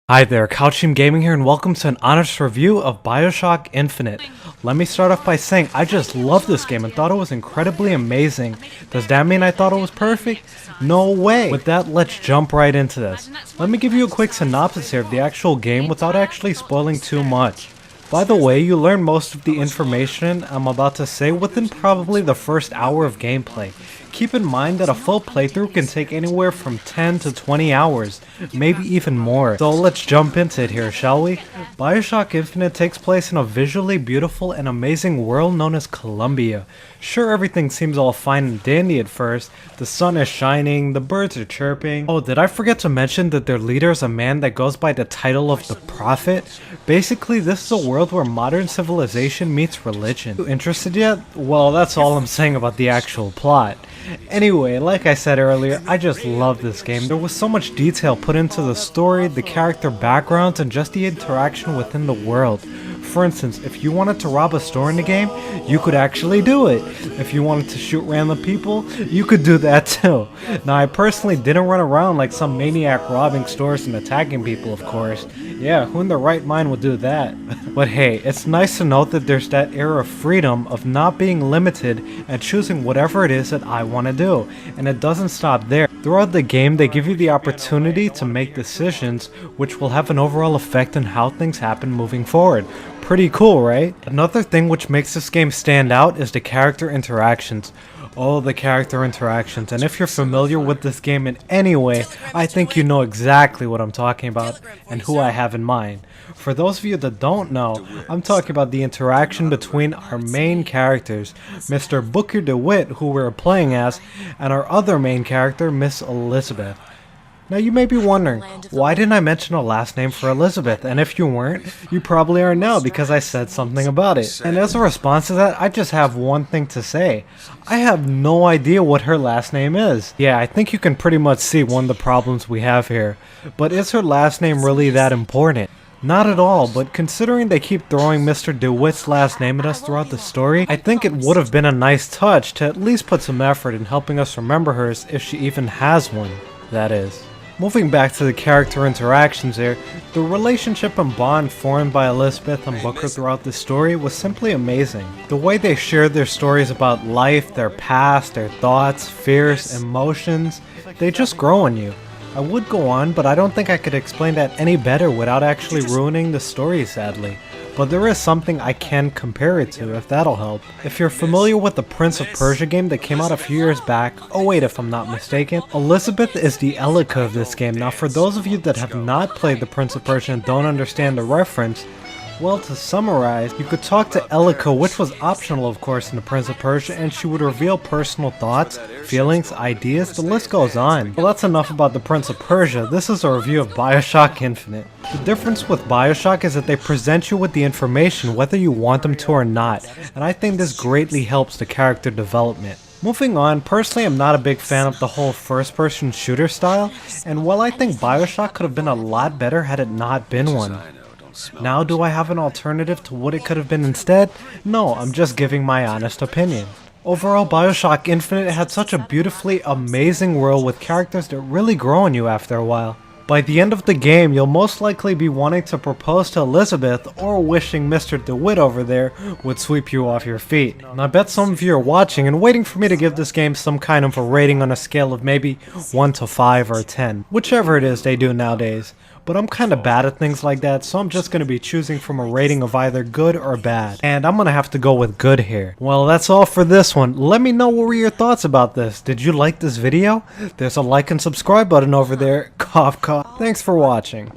Hi there, CouchTeamGaming here, and welcome to an honest review of Bioshock Infinite. Let me start off by saying I just love this game and thought it was incredibly amazing. Does that mean I thought it was perfect? No way! With that, let's jump right into this. Let me give you a quick synopsis here of the actual game without actually spoiling too much. By the way, you learn most of the information I'm about to say within probably the first hour of gameplay. Keep in mind that a full playthrough can take anywhere from 10 to 20 hours, maybe even more. So let's jump into it here, shall we? Bioshock Infinite takes place in a visually beautiful and amazing world known as Columbia. Sure, everything seems all fine and dandy at first. The sun is shining, the birds are chirping. Oh, did I forget to mention that their leader is a man that goes by the title of the Prophet? Basically, this is a world where modern civilization meets religion. You interested yet? Well, that's all I'm saying about the actual plot. Anyway, like I said earlier, I just love this game. There was so much detail put into the story, the character backgrounds, and just the interaction within the world. For instance, if you wanted to rob a store in the game, you could actually do it. If you wanted to shoot random people, you could do that too. Now, I personally didn't run around like some maniac robbing stores and attacking people, of course. Yeah, who in their right mind would do that? But hey, it's nice to note that there's that era of freedom of not being limited and choosing whatever it is that I want to do. And it doesn't stop there. Throughout the game, they give you the opportunity to make decisions which will have an overall effect on how things happen moving forward. Pretty cool, right? Another thing which makes this game stand out is the character interactions. Oh, the character interactions, and if you're familiar with this game in any way, I think you know exactly what I'm talking about and who I have in mind. For those of you that don't know, I'm talking about the interaction between our main characters, Mr. Booker DeWitt, who we're playing as, and our other main character, Miss Elizabeth. Now you may be wondering, why didn't I mention a last name for Elizabeth? And if you weren't, you probably are now because I said something about it. And as a response to that, I just have one thing to say. I have no idea what her last name is. Yeah, I think you can pretty much see one of the problems we have here. But is her last name really that important? Not at all, but considering they keep throwing Mr. DeWitt's last name at us throughout the story, I think it would have been a nice touch to at least put some effort in helping us remember hers if she even has one, that is. Moving back to the character interactions here, the relationship and bond formed by Elizabeth and Booker throughout the story was simply amazing. The way they shared their stories about life, their past, their thoughts, fears, emotions, they just grow on you. I would go on, but I don't think I could explain that any better without actually ruining the story, sadly. But there is something I can compare it to, if that'll help. If you're familiar with the Prince of Persia game that came out a few years back, oh wait, if I'm not mistaken, Elizabeth is the Elika of this game. Now for those of you that have not played the Prince of Persia and don't understand the reference, well, to summarize, you could talk to Elika, which was optional of course in the Prince of Persia, and she would reveal personal thoughts, feelings, ideas, the list goes on. Well, that's enough about the Prince of Persia. This is a review of Bioshock Infinite. The difference with Bioshock is that they present you with the information whether you want them to or not, and I think this greatly helps the character development. Moving on, personally I'm not a big fan of the whole first-person shooter style, and while I think Bioshock could have been a lot better had it not been one. Now, do I have an alternative to what it could have been instead? No, I'm just giving my honest opinion. Overall, Bioshock Infinite had such a beautifully amazing world with characters that really grow on you after a while. By the end of the game, you'll most likely be wanting to propose to Elizabeth or wishing Mr. DeWitt over there would sweep you off your feet. And I bet some of you are watching and waiting for me to give this game some kind of a rating on a scale of maybe 1 to 5 or 10, whichever it is they do nowadays. But I'm kinda bad at things like that, so I'm just gonna be choosing from a rating of either good or bad. And I'm gonna have to go with good here. Well, that's all for this one. Let me know what were your thoughts about this. Did you like this video? There's a like and subscribe button over there. Cough cough. Thanks for watching.